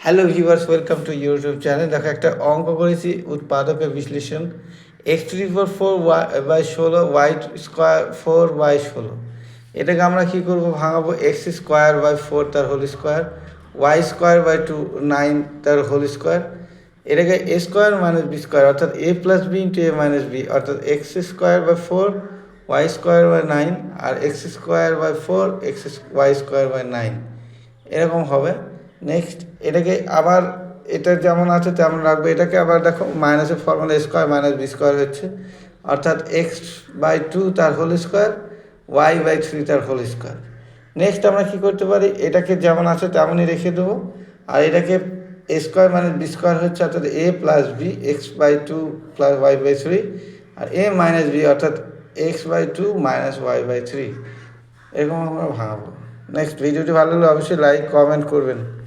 Hello viewers, welcome to YouTube channel. দেখো একটা অঙ্ক করেছি, উৎপাদকের বিশ্লেষণ। X to the power 4/16 y square 4/16, এটাকে আমরা কী করবো, ভাঙাবো। এক্স স্কোয়ার বাই 4 তার whole square, y square by 2 9 তার হোল স্কোয়ার, এটাকে এ স্কোয়ার মাইনাস বি স্কোয়ার অর্থাৎ এ plus b into a minus B অর্থাৎ x square by 4 y square by 9 আর x square by 4 y square by 9 এরকম হবে। Next এটাকে আবার এটা যেমন আছে তেমন রাখবো। এটাকে আবার দেখো মাইনাসের formula square minus B square হচ্ছে, অর্থাৎ এক্স বাই 2 তার হোল স্কোয়ার ওয়াই বাই 3 তার হোল স্কোয়ার। নেক্সট আমরা কী করতে পারি, এটাকে যেমন আছে তেমনই রেখে দেবো। আর এটাকে এ স্কোয়ার মাইনাস বি স্কোয়ার হচ্ছে অর্থাৎ এ plus B x by 2 plus y by 3 আর এ মাইনাস বি অর্থাৎ x by 2 minus y by 3, এরকম আমরা ভাঙাবো। নেক্সট ভিডিওটি ভালো লাগলে অবশ্যই লাইক কমেন্ট করবেন।